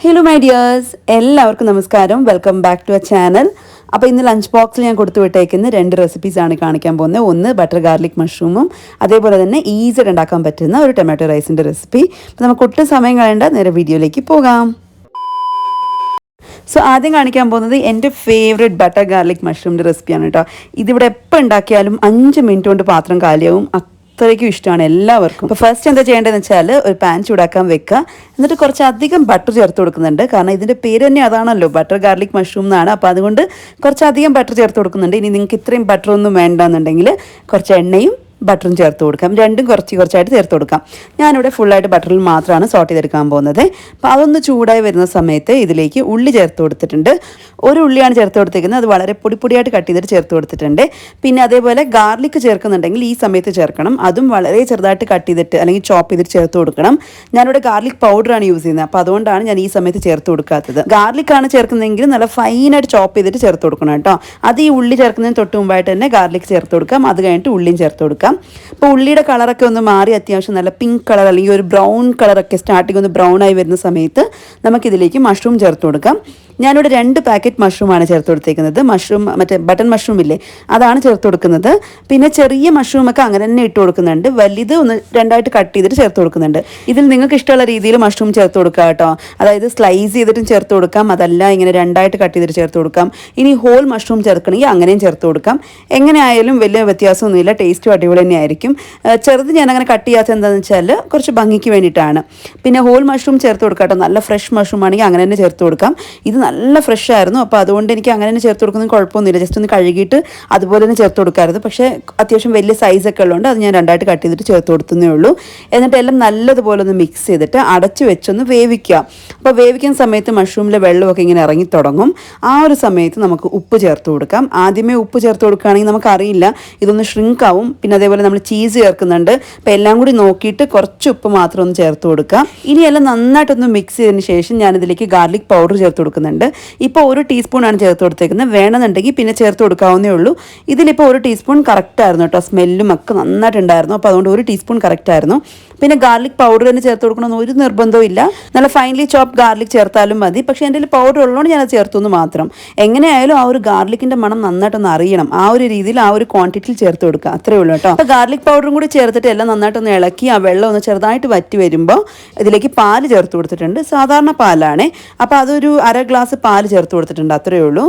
Hello my dears, എല്ലാവർക്കും നമസ്കാരം. Welcome back to a channel. അപ്പോൾ ഇന്ന് ലഞ്ച് ബോക്സിൽ ഞാൻ കൊടുത്തു വിട്ടേക്കുന്ന 2 റെസിപ്പീസാണ് കാണിക്കാൻ പോകുന്നത്. ഒന്ന് ബട്ടർ ഗാർലിക് മഷ്റൂമും അതേപോലെ തന്നെ ഈസിയായിട്ട് ഉണ്ടാക്കാൻ പറ്റുന്ന ഒരു ടൊമാറ്റോ റൈസിൻ്റെ റെസിപ്പി. അപ്പോൾ നമുക്ക് ഒട്ടും സമയം കളയേണ്ട, നേരെ വീഡിയോയിലേക്ക് പോകാം. സോ ആദ്യം കാണിക്കാൻ പോകുന്നത് എൻ്റെ ഫേവറേറ്റ് ബട്ടർ ഗാർലിക് മഷ്റൂമിൻ്റെ റെസിപ്പിയാണ് കേട്ടോ. ഇതിവിടെ എപ്പോൾ ഉണ്ടാക്കിയാലും 5 മിനിറ്റ് കൊണ്ട് പാത്രം കാലിയാവും. അത്രയ്ക്കും ഇഷ്ടമാണ് എല്ലാവർക്കും. അപ്പോൾ ഫസ്റ്റ് എന്താ ചെയ്യേണ്ടതെന്ന് വെച്ചാൽ ഒരു പാൻ ചൂടാക്കാൻ വെക്കുക. എന്നിട്ട് കുറച്ചധികം ബട്ടർ ചേർത്ത് കൊടുക്കുന്നുണ്ട്. കാരണം ഇതിൻ്റെ പേര് തന്നെ അതാണല്ലോ, ബട്ടർ ഗാർലിക് മഷ്റൂം എന്നാണ്. അപ്പോൾ അതുകൊണ്ട് കുറച്ചധികം ബട്ടർ ചേർത്ത് കൊടുക്കുന്നുണ്ട്. ഇനി നിങ്ങൾക്ക് ഇത്രയും ബട്ടർ ഒന്നും വേണ്ടെന്നുണ്ടെങ്കിൽ കുറച്ച് എണ്ണയും ബട്ടറും ചേർത്ത് കൊടുക്കാം. രണ്ടും കുറച്ചായിട്ട് ചേർത്ത് കൊടുക്കാം. ഞാനിവിടെ ഫുള്ളായിട്ട് ബട്ടറിൽ മാത്രമാണ് സോട്ട് ചെയ്തെടുക്കാൻ പോകുന്നത്. അപ്പോൾ അതൊന്ന് ചൂടായി വരുന്ന സമയത്ത് ഇതിലേക്ക് ഉള്ളി ചേർത്ത് കൊടുത്തിട്ടുണ്ട്. ഒരു ഉള്ളിയാണ് ചേർത്ത് കൊടുത്തിരിക്കുന്നത്. അത് വളരെ പൊടിയായിട്ട് കട്ട് ചെയ്തിട്ട് ചേർത്ത് കൊടുത്തിട്ടുണ്ട്. പിന്നെ അതേപോലെ ഗാർലിക് ചേർക്കുന്നുണ്ടെങ്കിൽ ഈ സമയത്ത് ചേർക്കണം. അതും വളരെ ചെറുതായിട്ട് കട്ട് ചെയ്തിട്ട് അല്ലെങ്കിൽ ചോപ്പ് ചെയ്തിട്ട് ചേർത്ത് കൊടുക്കണം. ഞാനിവിടെ ഗാർലിക് പൗഡറാണ് യൂസ് ചെയ്യുന്നത്. അപ്പോൾ അതുകൊണ്ടാണ് ഞാൻ ഈ സമയത്ത് ചേർത്ത് കൊടുക്കാത്തത്. ഗാർലിക്കാണ് ചേർക്കുന്നതെങ്കിൽ നല്ല ഫൈനായിട്ട് ചോപ്പ് ചെയ്തിട്ട് ചേർത്ത് കൊടുക്കണം കേട്ടോ. അത് ഈ ഉള്ളി ചേർക്കുന്നതിന് തൊട്ട് മുമ്പായിട്ട് തന്നെ ഗാർലിക് ചേർത്ത് കൊടുക്കാം. അത് കഴിഞ്ഞിട്ട് ഉള്ളിയും ചേർത്ത് കൊടുക്കാം. അപ്പോൾ ഉള്ളിയുടെ കളറൊക്കെ ഒന്ന് മാറി അത്യാവശ്യം നല്ല പിങ്ക് കളർ അല്ലെങ്കിൽ ഒരു ബ്രൗൺ കളറൊക്കെ സ്റ്റാർട്ടിങ് ഒന്ന് ബ്രൗൺ ആയി വരുന്ന സമയത്ത് നമുക്കിതിലേക്ക് മഷ്റൂം ചേർത്ത് കൊടുക്കാം. ഞാനിവിടെ 2 പാക്കറ്റ് മഷ്റൂമാണ് ചേർത്ത് കൊടുത്തേക്കുന്നത്. മഷ്റൂം മറ്റേ ബട്ടൺ മഷ്റൂം ഇല്ലേ, അതാണ് ചേർത്ത് കൊടുക്കുന്നത്. പിന്നെ ചെറിയ മഷ്റൂമൊക്കെ അങ്ങനെ തന്നെ ഇട്ട് കൊടുക്കുന്നുണ്ട്. വലുത് ഒന്ന് 2ആയിട്ട് കട്ട് ചെയ്തിട്ട് ചേർത്ത് കൊടുക്കുന്നുണ്ട്. ഇതിൽ നിങ്ങൾക്ക് ഇഷ്ടമുള്ള രീതിയിൽ മഷ്റൂം ചേർത്ത് കൊടുക്കുക കേട്ടോ. അതായത് സ്ലൈസ് ചെയ്തിട്ടും ചേർത്ത് കൊടുക്കാം, അതല്ല ഇങ്ങനെ 2ആയിട്ട് കട്ട് ചെയ്തിട്ട് ചേർത്ത് കൊടുക്കാം. ഇനി ഹോൾ മഷ്റൂം ചേർക്കണമെങ്കിൽ അങ്ങനെയും ചേർത്ത് കൊടുക്കാം. എങ്ങനെ ആയാലും വലിയ വ്യത്യാസമൊന്നുമില്ല, ടേസ്റ്റും അടിപൊളി തന്നെയായിരിക്കും. ചെറുത് ഞാനങ്ങനെ കട്ട് ചെയ്യാത്തത് എന്താണെന്ന് വെച്ചാൽ കുറച്ച് ഭംഗിക്ക് വേണ്ടിയിട്ടാണ്. പിന്നെ ഹോൾ മഷ്റൂം ചേർത്ത് കൊടുക്കാം കേട്ടോ. നല്ല ഫ്രഷ് മഷ്റൂം ആണെങ്കിൽ അങ്ങനെ തന്നെ ചേർത്ത് കൊടുക്കാം. ഇത് നല്ല ഫ്രഷ് ആയിരുന്നു. അപ്പോൾ അതുകൊണ്ട് എനിക്ക് അങ്ങനെ തന്നെ ചേർത്ത് കൊടുക്കുന്നത് കുഴപ്പമൊന്നുമില്ല. ജസ്റ്റ് ഒന്ന് കഴുകിയിട്ട് അതുപോലെ തന്നെ ചേർത്ത് കൊടുക്കാറുണ്ട്. പക്ഷേ അത്യാവശ്യം വലിയ സൈസൊക്കെ ഉള്ളതുകൊണ്ട് അത് ഞാൻ 2ആയിട്ട് കട്ട് ചെയ്തിട്ട് ചേർത്ത് കൊടുത്തേ ഉള്ളൂ. എന്നിട്ട് എല്ലാം നല്ലതുപോലെ ഒന്ന് മിക്സ് ചെയ്തിട്ട് അടച്ച് വെച്ചൊന്ന് വേവിക്കുക. അപ്പോൾ വേവിക്കുന്ന സമയത്ത് മഷ്റൂമിലെ വെള്ളമൊക്കെ ഇങ്ങനെ ഇറങ്ങി തുടങ്ങും. ആ ഒരു സമയത്ത് നമുക്ക് ഉപ്പ് ചേർത്ത് കൊടുക്കാം. ആദ്യമേ ഉപ്പ് ചേർത്ത് കൊടുക്കുകയാണെങ്കിൽ നമുക്കറിയില്ല, ഇതൊന്ന് ഷ്രിങ്ക് ആവും. പിന്നെ അതേപോലെ നമ്മൾ ചീസ് ചേർക്കുന്നുണ്ട്. അപ്പോൾ എല്ലാം കൂടി നോക്കിയിട്ട് കുറച്ച് ഉപ്പ് മാത്രം ഒന്ന് ചേർത്ത് കൊടുക്കുക. ഇനി എല്ലാം നന്നായിട്ടൊന്ന് മിക്സ് ചെയ്തതിന് ശേഷം ഞാനിതിലേക്ക് ഗാർലിക് പൗഡർ ചേർത്ത് കൊടുക്കുന്നുണ്ട്. ഇപ്പോൾ 1 ടീസ്പൂണാണ് ചേർത്ത് കൊടുത്തേക്കുന്നത്. വേണമെന്നുണ്ടെങ്കിൽ പിന്നെ ചേർത്ത് കൊടുക്കാവുന്നേ ഉള്ളൂ. ഇതിലിപ്പോൾ 1 ടീസ്പൂൺ കറക്റ്റ് ആയിരുന്നു കേട്ടോ. സ്മെല്ലും ഒക്കെ നന്നായിട്ടുണ്ടായിരുന്നു. അപ്പോൾ അതുകൊണ്ട് 1 ടീസ്പൂൺ കറക്റ്റ് ആയിരുന്നു. പിന്നെ ഗാർലിക് പൗഡർ തന്നെ ചേർത്ത് കൊടുക്കണമെന്ന് ഒരു നിർബന്ധവും ഇല്ല. നല്ല ഫൈനലി ചോപ്പ് ഗാർലിക് ചേർത്താലും മതി. പക്ഷേ എൻ്റെ കയ്യിൽ പൗഡർ ഉള്ളതുകൊണ്ട് ഞാനത് ചേർത്തു മാത്രം. എങ്ങനെയായാലും ആ ഒരു ഗാർലിക്കിൻ്റെ മണം നന്നായിട്ടൊന്ന് അറിയണം. ആ ഒരു രീതിയിൽ ആ ഒരു ക്വാണ്ടിറ്റിയിൽ ചേർത്ത് കൊടുക്കുക, അത്രേ ഉള്ളൂ കേട്ടോ. അപ്പോൾ ഗാർലിക് പൗഡറും കൂടി ചേർത്തിട്ട് എല്ലാം നന്നായിട്ടൊന്ന് ഇളക്കി ആ വെള്ളം ഒന്ന് ചെറുതായിട്ട് വറ്റി വരുമ്പോൾ ഇതിലേക്ക് പാല് ചേർത്ത് കൊടുത്തിട്ടുണ്ട്. സാധാരണ പാലാണ്. അപ്പോൾ അതൊരു 1/2 ഗ്ലാസ് പാല് ചേർത്ത് കൊടുത്തിട്ടുണ്ട്, അത്രയേ ഉള്ളൂ.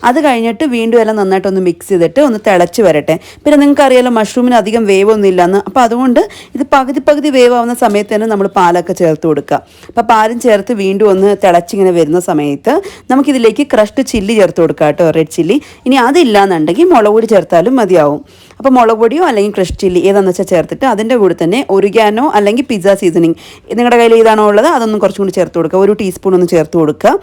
അത് കഴിഞ്ഞിട്ട് വീണ്ടും എല്ലാം നന്നായിട്ടൊന്ന് മിക്സ് ചെയ്തിട്ട് ഒന്ന് തിളച്ച് വരട്ടെ. പിന്നെ നിങ്ങൾക്ക് അറിയാലോ മഷ്റൂമിന് അധികം വേവൊന്നും ഇല്ലെന്ന്. അപ്പോൾ അതുകൊണ്ട് ഇത് പകുതി വേവാവുന്ന സമയത്ത് തന്നെ നമ്മൾ പാലൊക്കെ ചേർത്ത് കൊടുക്കുക. അപ്പോൾ പാലും ചേർത്ത് വീണ്ടും ഒന്ന് തിളച്ചിങ്ങനെ വരുന്ന സമയത്ത് നമുക്കിതിലേക്ക് ക്രഷ്ഡ് ചില്ലി ചേർത്ത് കൊടുക്കുക കേട്ടോ, റെഡ് ചില്ലി. ഇനി അതില്ലാന്നുണ്ടെങ്കിൽ മുളക് പൊടി ചേർത്താലും മതിയാവും. അപ്പോൾ മുളക് പൊടിയോ അല്ലെങ്കിൽ ക്രഷ്ഡ് ചില്ലി ഏതാണെന്ന് വെച്ചാൽ ചേർത്തിട്ട് അതിൻ്റെ കൂടെ തന്നെ ഒറിഗാനോ അല്ലെങ്കിൽ പിസ്സ സീസണിങ് നിങ്ങളുടെ കയ്യിൽ ഏതാണോ ഉള്ളത് അതൊന്നും കുറച്ചും കൂടി ചേർത്ത് കൊടുക്കുക. 1 ടീസ്പൂൺ ഒന്ന് ചേർത്ത് കൊടുക്കുക.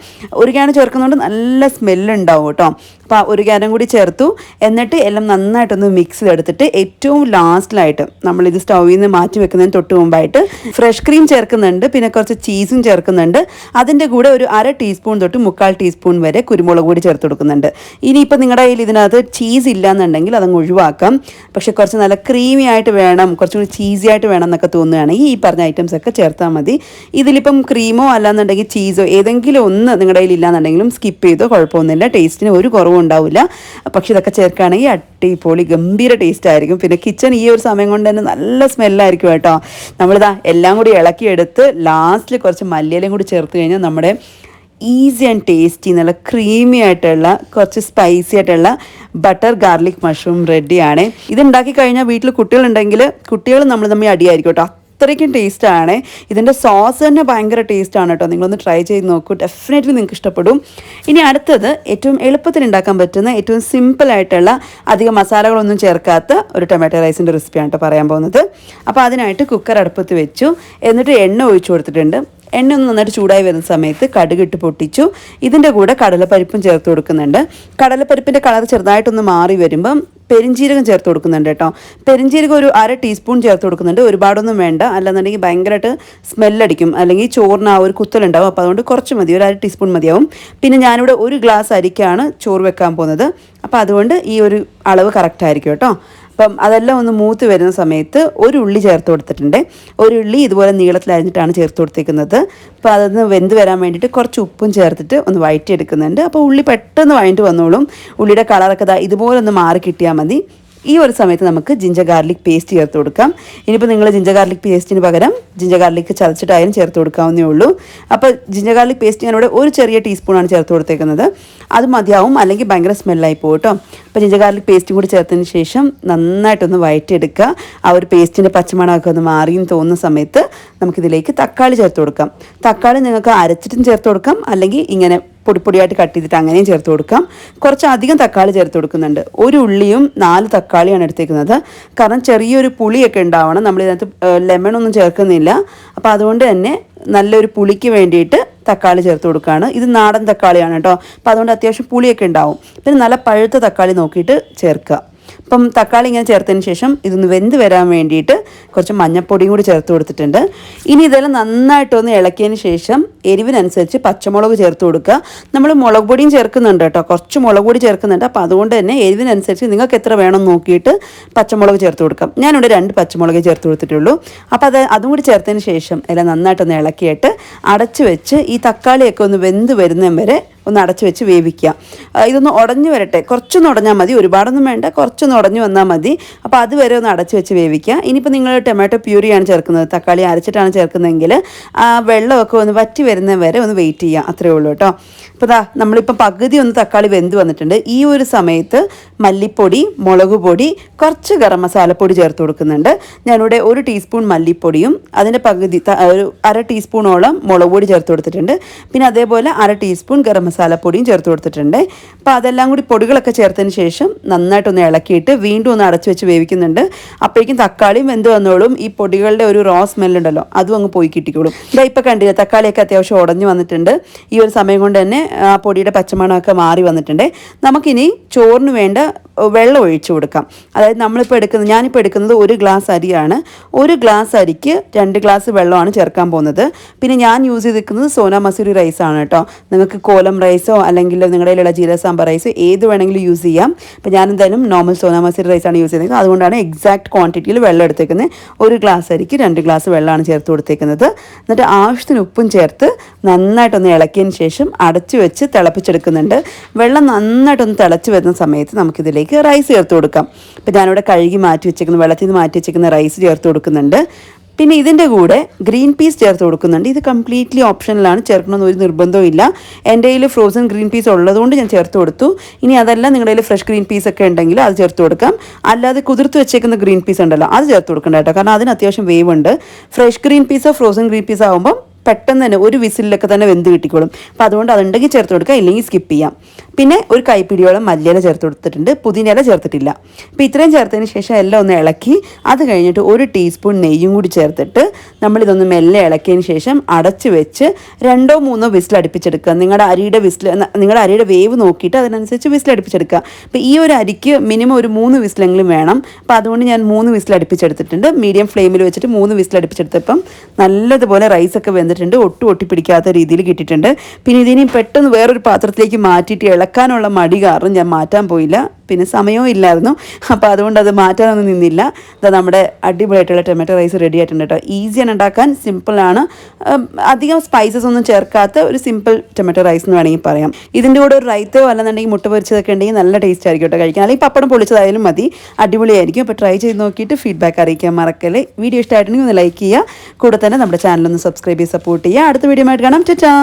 ഒറിഗാനോ ചേർക്കുന്നതുകൊണ്ട് നല്ല സ്മെല്ലുണ്ടാവും കേട്ടോ. അപ്പോൾ ഒറിഗാനോ കൂടി ചേർത്തു. എന്നിട്ട് എല്ലാം നന്നായിട്ടൊന്ന് മിക്സ് ചെയ്തെടുത്തിട്ട് ഏറ്റവും ലാസ്റ്റിലായിട്ട് നമ്മളിത് സ്റ്റൗവിൽ നിന്ന് മാറ്റി വെക്കുന്നതിന് തൊട്ട് മുമ്പായിട്ട് ഫ്രഷ് ക്രീം ചേർക്കുന്നുണ്ട്. പിന്നെ കുറച്ച് ചീസും ചേർക്കുന്നുണ്ട്. അതിൻ്റെ കൂടെ ഒരു 1/2 ടീസ്പൂൺ തൊട്ട് 3/4 ടീസ്പൂൺ വരെ കുരുമുളക് പൊടി ചേർത്ത് കൊടുക്കുന്നുണ്ട്. ഇനിയിപ്പോൾ നിങ്ങളുടെ കയ്യിൽ ഇതിനകത്ത് ചീസ് ഇല്ലയെന്നുണ്ടെങ്കിൽ അതങ്ങ് ഒഴിവാക്കാം. പക്ഷേ കുറച്ച് നല്ല ക്രീമി ആയിട്ട് വേണം, കുറച്ചും കൂടി ചീസി ആയിട്ട് വേണം എന്നൊക്കെ തോന്നുകയാണെങ്കിൽ ഈ പറഞ്ഞ ഐറ്റംസ് ഒക്കെ ചേർത്താൽ മതി. ഇതിലിപ്പം ക്രീമോ അല്ലാന്നുണ്ടെങ്കിൽ ചീസോ ഏതെങ്കിലും ഒന്ന് നിങ്ങളുടെ കയ്യിൽ ഇല്ലാന്നുണ്ടെങ്കിലും സ്കിപ്പ് ചെയ്തോ കുഴപ്പമൊന്നുമില്ല. ടേസ്റ്റിന് ഒരു കുറവും ഉണ്ടാവില്ല. പക്ഷേ ഇതൊക്കെ ചേർക്കുകയാണെങ്കിൽ അടിപൊളി ഗംഭീര ടേസ്റ്റ് ആയിരിക്കും. പിന്നെ കിച്ചൺ ഈ ഒരു സമയം കൊണ്ട് തന്നെ നല്ല സ്മെല്ലായിരിക്കും കേട്ടോ. നമ്മളിതാ എല്ലാം കൂടി ഇളക്കിയെടുത്ത് ലാസ്റ്റിൽ കുറച്ച് മല്ലിയിലയും കൂടി ചേർത്ത് കഴിഞ്ഞാൽ നമ്മുടെ ഈസി ആൻഡ് ടേസ്റ്റി നല്ല ക്രീമി ആയിട്ടുള്ള കുറച്ച് സ്പൈസി ആയിട്ടുള്ള ബട്ടർ ഗാർലിക് മഷ്റൂം റെഡിയാണ്. ഇതുണ്ടാക്കി കഴിഞ്ഞാൽ വീട്ടിൽ കുട്ടികളുണ്ടെങ്കിൽ കുട്ടികൾ നമ്മൾ തമ്മിൽ അടിയായിരിക്കും കേട്ടോ. അത്രയ്ക്കും ടേസ്റ്റാണ്. ഇതിൻ്റെ സോസ് തന്നെ ഭയങ്കര ടേസ്റ്റാണ് കേട്ടോ. നിങ്ങളൊന്ന് ട്രൈ ചെയ്ത് നോക്കൂ, ഡെഫിനറ്റ്ലി നിങ്ങൾക്ക് ഇഷ്ടപ്പെടും. ഇനി അടുത്തത് ഏറ്റവും എളുപ്പത്തിൽ ഉണ്ടാക്കാൻ പറ്റുന്ന ഏറ്റവും സിമ്പിളായിട്ടുള്ള അധികം മസാലകളൊന്നും ചേർക്കാത്ത ഒരു ടൊമാറ്റോ റൈസിൻ്റെ റെസിപ്പിയാണ് കേട്ടോ പറയാൻ പോകുന്നത്. അപ്പോൾ അതിനായിട്ട് കുക്കർ അടുപ്പത്ത് വെച്ചു. എന്നിട്ട് എണ്ണ ഒഴിച്ചു കൊടുത്തിട്ടുണ്ട്. എണ്ണ ഒന്ന് നന്നായിട്ട് ചൂടായി വരുന്ന സമയത്ത് കടുകിട്ട് പൊട്ടിച്ചു. ഇതിൻ്റെ കൂടെ കടലപ്പരിപ്പും ചേർത്ത് കൊടുക്കുന്നുണ്ട്. കടലപ്പരിപ്പിൻ്റെ കളർ ചെറുതായിട്ടൊന്ന് മാറി വരുമ്പം പെരിഞ്ജീരകം ചേർത്ത് കൊടുക്കുന്നുണ്ട് കേട്ടോ. പെരിഞ്ജീരകം ഒരു 1/2 ടീസ്പൂൺ ചേർത്ത് കൊടുക്കുന്നുണ്ട്. ഒരുപാടൊന്നും വേണ്ട, അല്ലെന്നുണ്ടെങ്കിൽ ഭയങ്കരമായിട്ട് സ്മെല്ലടിക്കും, അല്ലെങ്കിൽ ചോറിന് ആ ഒരു കുത്തലുണ്ടാവും. അപ്പോൾ അതുകൊണ്ട് കുറച്ച് മതി, ഒരു 1/2 ടീസ്പൂൺ മതിയാവും. പിന്നെ ഞാനിവിടെ 1 ഗ്ലാസ് അരിക്കാണ് ചോറ് വെക്കാൻ പോകുന്നത്. അപ്പോൾ അതുകൊണ്ട് ഈ ഒരു അളവ് കറക്റ്റ് ആയിരിക്കും കേട്ടോ. അപ്പം അതെല്ലാം ഒന്ന് മൂത്ത് വരുന്ന സമയത്ത് ഒരു ഉള്ളി ചേർത്ത് കൊടുത്തിട്ടുണ്ട്. ഒരു ഉള്ളി ഇതുപോലെ നീളത്തിലരിഞ്ഞിട്ടാണ് ചേർത്ത് കൊടുത്തേക്കുന്നത്. അപ്പോൾ അതൊന്ന് വെന്ത് വരാൻ വേണ്ടിയിട്ട് കുറച്ച് ഉപ്പും ചേർത്തിട്ട് ഒന്ന് വഴറ്റിയെടുക്കുന്നുണ്ട്. അപ്പോൾ ഉള്ളി പെട്ടെന്ന് വഴണ്ടി വന്നോളും. ഉള്ളിയുടെ കളറൊക്കെ ഇതുപോലെ ഒന്ന് മാറി കിട്ടിയാൽ മതി. ഈ ഒരു സമയത്ത് നമുക്ക് ജിഞ്ചർ ഗാർലിക് പേസ്റ്റ് ചേർത്ത് കൊടുക്കാം. ഇനിയിപ്പോൾ നിങ്ങൾ ജിഞ്ചർ ഗാർലിക് പേസ്റ്റിന് പകരം ജിഞ്ചർ ഗാർലിക് ചതച്ചിട്ടായാലും ചേർത്ത് കൊടുക്കാവുന്നേ ഉള്ളൂ. അപ്പോൾ ജിഞ്ചർ ഗാർലിക് പേസ്റ്റ് ഞാനിവിടെ ഒരു ചെറിയ ടീസ്പൂണാണ് ചേർത്ത് കൊടുത്തേക്കുന്നത്. അത് മതിയാവും, അല്ലെങ്കിൽ ഭയങ്കര സ്മെല്ലായി പോകും കേട്ടോ. അപ്പോൾ ജിഞ്ചർ ഗാർലിക് പേസ്റ്റും കൂടി ചേർത്തതിന് ശേഷം നന്നായിട്ടൊന്ന് വഴറ്റിയെടുക്കുക. ആ ഒരു പേസ്റ്റിൻ്റെ പച്ചമണമൊക്കെ ഒന്ന് മാറിയെന്ന് തോന്നുന്ന സമയത്ത് നമുക്കിതിലേക്ക് തക്കാളി ചേർത്ത് കൊടുക്കാം. തക്കാളി നിങ്ങൾക്ക് അരച്ചിട്ടും ചേർത്ത് കൊടുക്കാം, അല്ലെങ്കിൽ ഇങ്ങനെ പൊടിപ്പൊടിയായിട്ട് കട്ട് ചെയ്തിട്ട് അങ്ങനെയും ചേർത്ത് കൊടുക്കാം. കുറച്ചധികം തക്കാളി ചേർത്ത് കൊടുക്കുന്നുണ്ട്. ഒരു ഉള്ളിയും 4 തക്കാളിയാണ് എടുത്തേക്കുന്നത്. കാരണം ചെറിയൊരു പുളിയൊക്കെ ഉണ്ടാവണം. നമ്മളിതിനകത്ത് ലെമണൊന്നും ചേർക്കുന്നില്ല. അപ്പോൾ അതുകൊണ്ട് തന്നെ നല്ലൊരു പുളിക്ക് വേണ്ടിയിട്ട് തക്കാളി ചേർത്ത് കൊടുക്കുകയാണ്. ഇത് നാടൻ തക്കാളിയാണ് കേട്ടോ. അപ്പോൾ അതുകൊണ്ട് അത്യാവശ്യം പുളിയൊക്കെ ഉണ്ടാവും. പിന്നെ നല്ല പഴുത്ത തക്കാളി നോക്കിയിട്ട് ചേർക്കുക. അപ്പം തക്കാളി ഇങ്ങനെ ചേർത്തതിന് ശേഷം ഇതൊന്ന് വെന്ത് വരാൻ വേണ്ടിയിട്ട് കുറച്ച് മഞ്ഞൾപ്പൊടിയും കൂടി ചേർത്ത് കൊടുത്തിട്ടുണ്ട്. ഇനി ഇതെല്ലാം നന്നായിട്ടൊന്ന് ഇളക്കിയതിന് ശേഷം എരിവിനനുസരിച്ച് പച്ചമുളക് ചേർത്ത് കൊടുക്കുക. നമ്മൾ മുളക് പൊടിയും ചേർക്കുന്നുണ്ട് കേട്ടോ, കുറച്ച് മുളക് പൊടി ചേർക്കുന്നുണ്ട്. അപ്പോൾ അതുകൊണ്ട് തന്നെ എരിവിനനുസരിച്ച് നിങ്ങൾക്ക് എത്ര വേണം നോക്കിയിട്ട് പച്ചമുളക് ചേർത്ത് കൊടുക്കാം. ഞാനിവിടെ 2 പച്ചമുളക് ചേർത്ത് കൊടുത്തിട്ടുള്ളൂ. അപ്പോൾ അതും കൂടി ചേർത്തതിന് ശേഷം എല്ലാം നന്നായിട്ടൊന്ന് ഇളക്കിയിട്ട് അടച്ച് വെച്ച് ഈ തക്കാളിയൊക്കെ ഒന്ന് വെന്ത് വരുന്നതും വരെ ഒന്ന് അടച്ച് വെച്ച് വേവിക്കുക. ഇതൊന്ന് ഉടഞ്ഞു വരട്ടെ. കുറച്ചൊന്ന് ഉടഞ്ഞാൽ മതി, ഒരുപാടൊന്നും വേണ്ട, കുറച്ചൊന്ന് ഉടഞ്ഞു വന്നാൽ മതി. അപ്പോൾ അതുവരെ ഒന്ന് അടച്ച് വെച്ച് വേവിക്കുക. ഇനിയിപ്പോൾ നിങ്ങൾ ടൊമാറ്റോ പ്യൂരിയാണ് ചേർക്കുന്നത്, തക്കാളി അരച്ചിട്ടാണ് ചേർക്കുന്നതെങ്കിൽ ആ വെള്ളമൊക്കെ ഒന്ന് വറ്റി വരുന്ന വരെ ഒന്ന് വെയിറ്റ് ചെയ്യുക. അത്രയേ ഉള്ളൂ കേട്ടോ. അപ്പോൾ നമ്മളിപ്പം പകുതി ഒന്ന് തക്കാളി വെന്ത് വന്നിട്ടുണ്ട്. ഈ ഒരു സമയത്ത് മല്ലിപ്പൊടി, മുളക് പൊടി, കുറച്ച് ഗരം മസാലപ്പൊടി ചേർത്ത് കൊടുക്കുന്നുണ്ട്. ഞാനിവിടെ 1 ടീസ്പൂൺ മല്ലിപ്പൊടിയും അതിൻ്റെ പകുതി ഒരു 1/2 ടീസ്പൂണോളം മുളക് പൊടി ചേർത്ത് കൊടുത്തിട്ടുണ്ട്. പിന്നെ അതേപോലെ 1/2 ടീസ്പൂൺ ഗരം മസാലപ്പൊടിയും ചേർത്ത് കൊടുത്തിട്ടുണ്ട്. അപ്പോൾ അതെല്ലാം കൂടി പൊടികളൊക്കെ ചേർത്തതിന് ശേഷം നന്നായിട്ടൊന്ന് ഇളക്കിയിട്ട് വീണ്ടും ഒന്ന് അടച്ചു വെച്ച് വേവിക്കുന്നുണ്ട്. അപ്പോഴേക്കും തക്കാളിയും വെന്ത് വന്നോളും. ഈ പൊടികളുടെ ഒരു റോ സ്മെല്ലുണ്ടല്ലോ, അതും അങ്ങ് പോയി കിട്ടിക്കോളും. ഇതാ ഇപ്പോൾ കണ്ടില്ല, തക്കാളിയൊക്കെ അത്യാവശ്യം ഉടഞ്ഞു വന്നിട്ടുണ്ട്. ഈ ഒരു സമയം കൊണ്ട് തന്നെ ആ പൊടിയുടെ പച്ചമണമൊക്കെ മാറി വന്നിട്ടുണ്ട്. നമുക്കിനി ചോറിന് വേണ്ട വെള്ളം ഒഴിച്ചു കൊടുക്കാം. അതായത് ഞാനിപ്പോൾ എടുക്കുന്നത് 1 ഗ്ലാസ് അരിയാണ്. 1 ഗ്ലാസ് അരിക്ക് 2 ഗ്ലാസ് വെള്ളമാണ് ചേർക്കാൻ പോകുന്നത്. പിന്നെ ഞാൻ യൂസ് ചെയ്തിരിക്കുന്നത് സോന മസൂരി റൈസാണ് കേട്ടോ. നിങ്ങൾക്ക് കോലം റൈസോ അല്ലെങ്കിൽ നിങ്ങളുടെ കയ്യിലുള്ള ജീരക സാമ്പാർ റൈസ് ഏത് വേണമെങ്കിലും യൂസ് ചെയ്യാം. അപ്പോൾ ഞാൻ എന്തായാലും നോർമൽ സോന മസൂരി റൈസാണ് യൂസ് ചെയ്യുന്നത്. അതുകൊണ്ടാണ് എക്സാക്ട് ക്വാണ്ടിറ്റിയിൽ വെള്ളം എടുത്തേക്കുന്നത്. 1 ഗ്ലാസ് അരിക്ക് 2 ഗ്ലാസ് വെള്ളമാണ് ചേർത്ത് കൊടുത്തേക്കുന്നത്. എന്നിട്ട് ആവശ്യത്തിന് ഉപ്പും ചേർത്ത് നന്നായിട്ടൊന്ന് ഇളക്കിയതിന് ശേഷം അടച്ചു വെച്ച് തിളപ്പിച്ചെടുക്കുന്നുണ്ട്. വെള്ളം നന്നായിട്ടൊന്ന് തിളച്ച് വരുന്ന സമയത്ത് നമുക്കിതിലേക്ക് റൈസ് ചേർത്ത് കൊടുക്കാം. അപ്പോൾ ഞാനിവിടെ കഴുകി വെള്ളത്തിൽ നിന്ന് മാറ്റി വെച്ചേക്കുന്ന റൈസ് ചേർത്ത് കൊടുക്കുന്നുണ്ട്. പിന്നെ ഇതിൻ്റെ കൂടെ ഗ്രീൻ പീസ് ചേർത്ത് കൊടുക്കുന്നുണ്ട്. ഇത് കംപ്ലീറ്റ്ലി ഓപ്ഷണലാണ്, ചേർക്കണമെന്ന് ഒരു നിർബന്ധവും ഇല്ല. എൻ്റെ കയ്യിൽ ഫ്രോസൺ ഗ്രീൻ പീസ് ഉള്ളതുകൊണ്ട് ഞാൻ ചേർത്ത് കൊടുത്തു. ഇനി അതല്ല നിങ്ങളുടെ കയ്യിൽ ഫ്രഷ് ഗ്രീൻ പീസ് ഒക്കെ ഉണ്ടെങ്കിൽ അത് ചേർത്ത് കൊടുക്കാം. അല്ലാതെ കുതിർത്ത് വെച്ചേക്കുന്ന ഗ്രീൻ പീസ് ഉണ്ടല്ലോ, അത് ചേർത്ത് കൊടുക്കണ്ട കേട്ടോ, കാരണം അതിന് അത്യാവശ്യം വേവുണ്ട്. ഫ്രഷ് ഗ്രീൻ പീസോ ഫ്രോസൺ ഗ്രീൻ പീസോ ആകുമ്പം പെട്ടെന്ന് തന്നെ ഒരു വിസിലൊക്കെ തന്നെ വെന്ത് കിട്ടിക്കോളും. അപ്പോൾ അതുകൊണ്ട് അതുണ്ടെങ്കിൽ ചേർത്ത് കൊടുക്കുക, ഇല്ലെങ്കിൽ സ്കിപ്പ് ചെയ്യാം. പിന്നെ ഒരു കൈപ്പിടിയോളം മല്ലിയില ചേർത്ത് കൊടുത്തിട്ടുണ്ട്, പുതിനയില ചേർത്തിട്ടില്ല. അപ്പോൾ ഇത്രയും ചേർത്തതിന് ശേഷം എല്ലാം ഒന്ന് ഇളക്കി അത് കഴിഞ്ഞിട്ട് 1 ടീസ്പൂൺ നെയ്യും കൂടി ചേർത്തിട്ട് നമ്മളിതൊന്ന് മെല്ലെ ഇളക്കിയതിന് ശേഷം അടച്ച് വെച്ച് 2-3 വിസിൽ അടുപ്പിച്ചെടുക്കുക. നിങ്ങളുടെ അരിയുടെ വേവ് നോക്കിയിട്ട് അതിനനുസരിച്ച് വിസിൽ അടുപ്പിച്ചെടുക്കുക. അപ്പോൾ ഈ ഒരു അരിക്ക് മിനിമം ഒരു 3 വിസിലെങ്കിലും വേണം. അപ്പോൾ അതുകൊണ്ട് ഞാൻ 3 വിസിൽ അടുപ്പിച്ചെടുത്തിട്ടുണ്ട്. മീഡിയം ഫ്ലെയിമിൽ വെച്ചിട്ട് 3 വിസിൽ അടുപ്പിച്ചെടുത്തപ്പം നല്ലതുപോലെ റൈസൊക്കെ വെന്തിട്ടുണ്ട്, ഒട്ടി പിടിക്കാത്ത രീതിയിൽ കിട്ടിയിട്ടുണ്ട്. പിന്നെ ഇതിനി പെട്ടെന്ന് വേറൊരു പാത്രത്തിലേക്ക് മാറ്റിയിട്ട് ഇളക്കാനുള്ള മടി കാരണം ഞാൻ മാറ്റാൻ പോയില്ല. പിന്നെ സമയവും ഇല്ലായിരുന്നു. അപ്പോൾ അതുകൊണ്ട് അത് മാറ്റാനൊന്നും നിന്നില്ല. ഇതാ നമ്മുടെ അടിപൊളിയായിട്ടുള്ള ടൊമാറ്റോ റൈസ് റെഡി ആയിട്ടുണ്ട് കേട്ടോ. ഈസിയാണ് ഉണ്ടാക്കാൻ, സിമ്പിളാണ്. അധികം സ്പൈസസ് ഒന്നും ചേർക്കാത്ത ഒരു സിമ്പിൾ ടൊമാറ്റോ റൈസ് എന്ന് വേണമെങ്കിൽ പറയാം. ഇതിൻ്റെ കൂടെ ഒരു റൈത്തോ അല്ലെന്നുണ്ടെങ്കിൽ മുട്ട പൊരിച്ചതൊക്കെ ഉണ്ടെങ്കിൽ നല്ല ടേസ്റ്റ് ആയിരിക്കും കേട്ടോ കഴിക്കാൻ. അല്ലെങ്കിൽ പപ്പടം പൊളിച്ചതായാലും മതി, അടിപൊളിയായിരിക്കും. അപ്പോൾ ട്രൈ ചെയ്ത് നോക്കിയിട്ട് ഫീഡ്ബാക്ക് അറിയിക്കാൻ മറക്കല്ലേ. വീഡിയോ ഇഷ്ടമായിട്ടുണ്ടെങ്കിൽ ഒന്ന് ലൈക്ക് ചെയ്യുക. കൂടെ തന്നെ നമ്മുടെ ചാനലൊന്ന് സബ്സ്ക്രൈബ് ചെയ്ത് സപ്പോർട്ട് ചെയ്യുക. അടുത്ത വീഡിയോ ആയിട്ട് കാണാം. ടാറ്റാ.